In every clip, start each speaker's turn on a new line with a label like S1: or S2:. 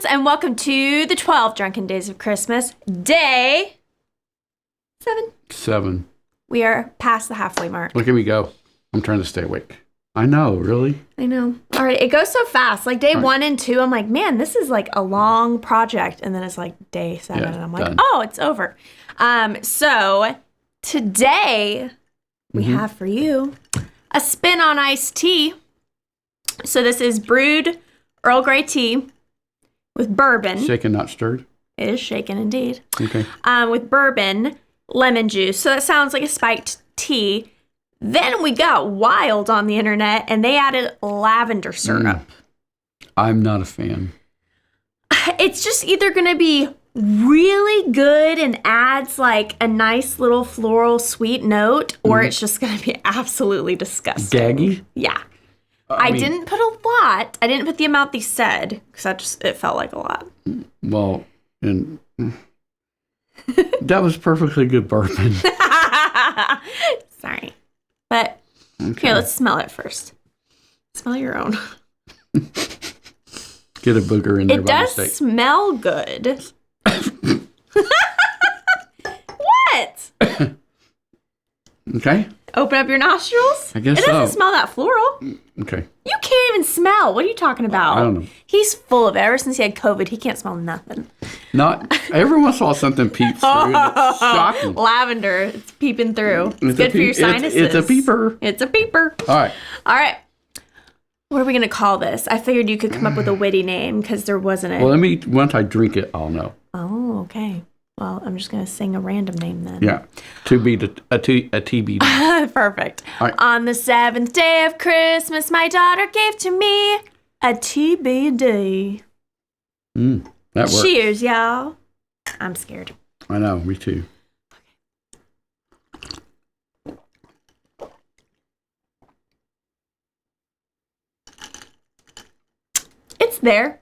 S1: friends, and welcome to the 12 Drunken Days of Christmas, day 7. We are past the halfway mark.
S2: Look at me go. I'm trying to stay awake. I know, really?
S1: I know. All right, it goes so fast. Like day 1 and 2, I'm like, man, this is like a long project. And then it's like day 7, and I'm like,
S2: done.
S1: oh, it's over. So today we have for you a spin on iced tea. So this is brewed Earl Grey tea with bourbon.
S2: Shaken, not stirred?
S1: It is shaken indeed.
S2: Okay.
S1: With bourbon, lemon juice. So that sounds like a spiked tea. Then we got wild on the internet, and they added lavender syrup.
S2: I'm not a fan.
S1: It's just either going to be really good and adds like a nice little floral sweet note, or it's just going to be absolutely disgusting.
S2: Gaggy?
S1: Yeah. I didn't put a lot. I didn't put the amount they said, because it felt like a lot.
S2: Well, and that was perfectly good bourbon.
S1: Sorry. But here, let's smell it first. Smell your own.
S2: Get a booger in there
S1: It
S2: by
S1: does
S2: mistake.
S1: smell good. What?
S2: Okay.
S1: Open up your nostrils?
S2: I guess
S1: It doesn't
S2: so.
S1: smell that floral.
S2: Okay.
S1: You can't even smell. What are you talking about?
S2: I don't know.
S1: He's full of it. Ever since he had COVID, he can't smell nothing.
S2: Not every once in a while something peeps through. And it's shocking.
S1: Lavender. It's peeping through. It's good for your sinuses.
S2: It's a peeper.
S1: It's a peeper.
S2: All right.
S1: All right. What are we going to call this? I figured you could come up with a witty name because there wasn't a...
S2: Well, once I drink it, I'll know.
S1: Oh, okay. Well, I'm just going to sing a random name then.
S2: Yeah. A TBD.
S1: Perfect.
S2: All right.
S1: On the 7th day of Christmas, my daughter gave to me a TBD.
S2: That works.
S1: Cheers, y'all. I'm scared.
S2: I know. Me too.
S1: It's there.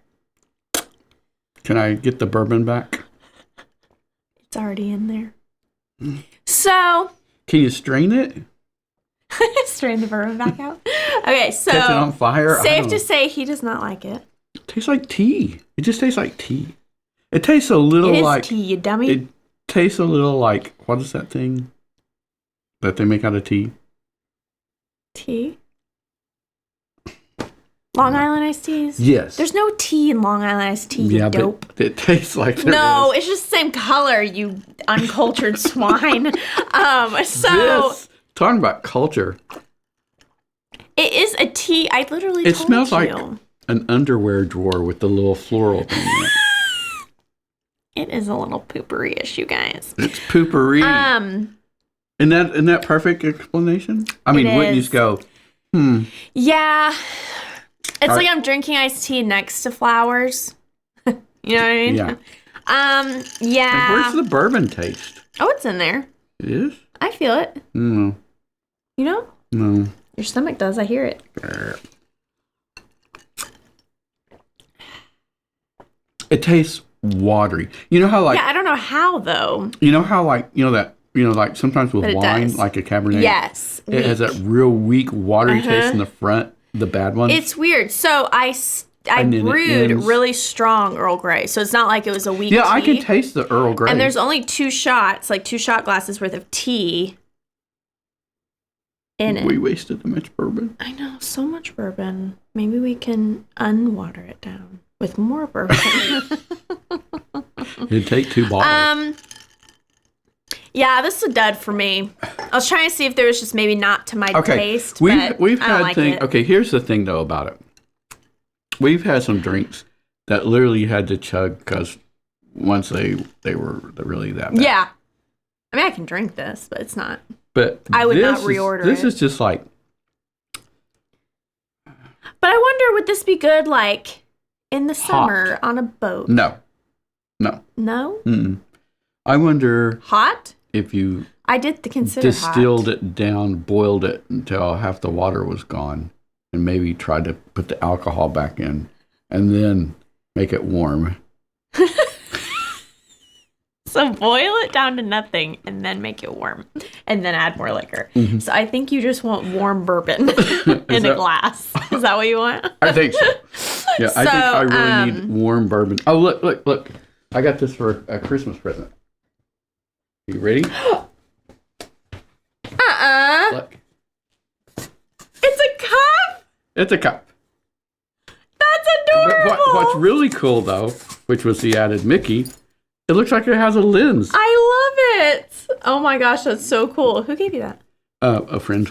S2: Can I get the bourbon back?
S1: It's already in there. So,
S2: Can you strain it?
S1: strain the bourbon back out. Okay, so
S2: Catch it on fire? I
S1: safe
S2: don't
S1: to
S2: know.
S1: say he does not like it.
S2: It tastes like tea. It just tastes like tea. It tastes a little
S1: It is
S2: like
S1: tea, you dummy.
S2: It tastes a little like, what is that thing that they make out of tea?
S1: Tea? Long Island iced teas?
S2: Yes.
S1: There's no tea in Long Island iced tea, you dope.
S2: But it tastes like there
S1: No,
S2: is.
S1: it's just the same color, you uncultured swine.
S2: Talking about culture.
S1: It is a tea. I literally
S2: It
S1: told
S2: smells
S1: you.
S2: like an underwear drawer with the little floral thing in it.
S1: It is a little poopery-ish, you guys.
S2: It's poopery. Isn't that perfect explanation? I mean, wouldn't you just go,
S1: Yeah. It's like I'm drinking iced tea next to flowers. You know what I mean?
S2: Yeah.
S1: Yeah.
S2: And where's the bourbon taste?
S1: Oh, it's in there.
S2: It is?
S1: I feel it.
S2: No.
S1: You know?
S2: No.
S1: Your stomach does. I hear it.
S2: It tastes watery. You know how
S1: Yeah, I don't know how, though.
S2: like sometimes with
S1: But it
S2: wine,
S1: does.
S2: like a Cabernet.
S1: Yes.
S2: It has that real weak, watery taste in the front, the bad one.
S1: It's weird. So I
S2: And then it
S1: brewed
S2: ends-
S1: really strong Earl Grey. So it's not like it was a weak tea.
S2: I can taste the Earl Grey.
S1: And there's only 2 shots, like 2 shot glasses worth of tea in it.
S2: We wasted too much bourbon.
S1: I know, so much bourbon. Maybe we can unwater it down with more bourbon.
S2: It'd take 2 bottles.
S1: Yeah, this is a dud for me. I was trying to see if there was just maybe not to my taste, but
S2: we've
S1: I don't
S2: had
S1: like
S2: things.
S1: it.
S2: Okay, here's the thing though about it. We've had some drinks that literally had to chug because once they were really that bad.
S1: Yeah. I mean, I can drink this, but it's not.
S2: But
S1: I would not
S2: this
S1: reorder
S2: This
S1: it.
S2: is just like,
S1: But I wonder, would this be good, like, in the summer on a boat?
S2: no.
S1: No?
S2: Mm-mm. I wonder
S1: Hot?
S2: if you
S1: I did consider
S2: distilled
S1: hot.
S2: it down, boiled it until half the water was gone, and maybe tried to put the alcohol back in, and then make it warm.
S1: So boil it down to nothing and then make it warm and then add more liquor. So I think you just want warm bourbon in a glass. Is that what you want?
S2: I think so. Yeah, I think I really need warm bourbon. Oh, look. I got this for a Christmas present. You ready? Look.
S1: It's a cup.
S2: It's a cup.
S1: That's adorable.
S2: But what's really cool, though, which was the added Mickey, it looks like it has a lens.
S1: I love it. Oh my gosh, that's so cool. Who gave you that?
S2: A friend.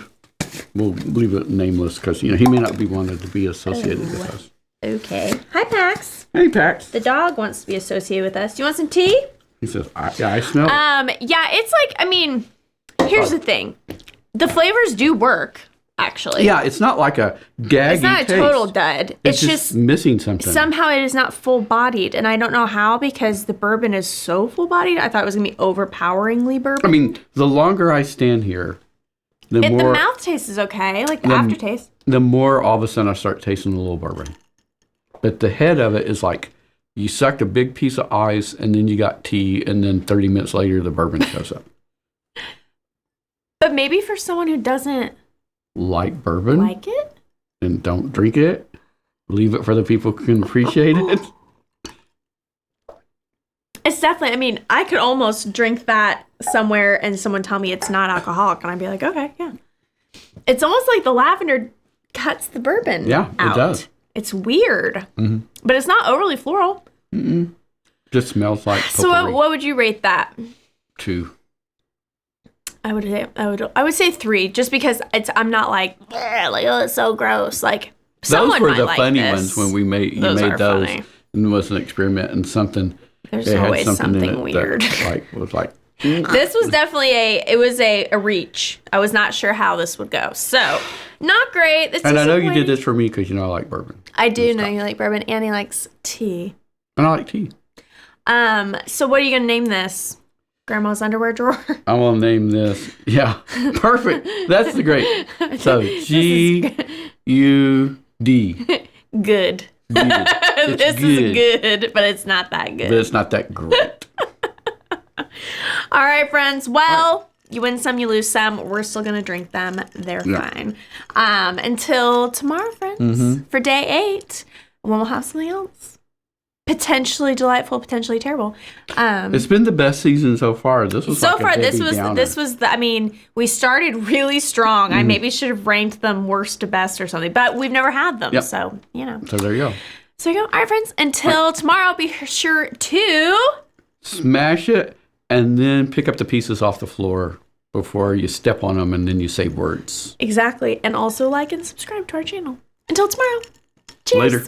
S2: We'll leave it nameless because he may not be wanted to be associated with us.
S1: Okay. Hi, Pax.
S2: Hey, Pax.
S1: The dog wants to be associated with us. Do you want some tea?
S2: He says, I smell it.
S1: Yeah, it's like, I mean, here's the thing. The flavors do work, actually.
S2: Yeah, it's not like a gaggy
S1: It's not a
S2: taste.
S1: total dud.
S2: It's just missing something.
S1: Somehow it is not full-bodied, and I don't know how because the bourbon is so full-bodied. I thought it was going to be overpoweringly bourbon.
S2: I mean, the longer I stand here, the more...
S1: The mouth taste is okay, like the aftertaste.
S2: The more all of a sudden I start tasting a little bourbon. But the head of it is like you sucked a big piece of ice, and then you got tea, and then 30 minutes later the bourbon shows up.
S1: But maybe for someone who doesn't
S2: like bourbon,
S1: like it,
S2: and don't drink it, leave it for the people who can appreciate it.
S1: It's definitely, I mean, I could almost drink that somewhere and someone tell me it's not alcoholic, and I'd be like, okay, yeah. It's almost like the lavender cuts the bourbon out.
S2: It does.
S1: It's weird, but it's not overly floral.
S2: Just smells like potpourri.
S1: So what would you rate that?
S2: 2.
S1: I would say 3, just because I'm not like oh, it's so gross. Like
S2: those were the
S1: like
S2: funny
S1: this.
S2: ones when you made those, funny. And it was an experiment and something.
S1: There's always something weird.
S2: Was like.
S1: This was definitely a reach. I was not sure how this would go. So, not great.
S2: And I know you did this for me because I like bourbon.
S1: I do know you like bourbon. Annie likes tea.
S2: And I like tea.
S1: So what are you going to name this? Grandma's underwear drawer?
S2: I will name this. Yeah, perfect. That's the great. So, G-U-D.
S1: Good. This is good, but it's not that good.
S2: But it's not that great.
S1: All right, friends. Well, you win some, you lose some. We're still going to drink them. They're fine. Until tomorrow, friends, for day 8, when we'll have something else. Potentially delightful, potentially terrible.
S2: It's been the best season so far. This was
S1: so
S2: like
S1: far.
S2: A
S1: This
S2: downer.
S1: was the. I mean, we started really strong. I maybe should have ranked them worst to best or something, but we've never had them, so
S2: So there you go.
S1: So you go. All right, friends. Until tomorrow, be sure to
S2: smash it and then pick up the pieces off the floor before you step on them, and then you say words.
S1: Exactly, and also like and subscribe to our channel. Until tomorrow. Cheers.
S2: Later.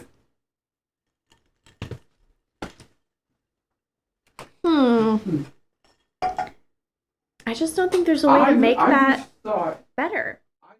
S1: I just don't think there's a way to make that better.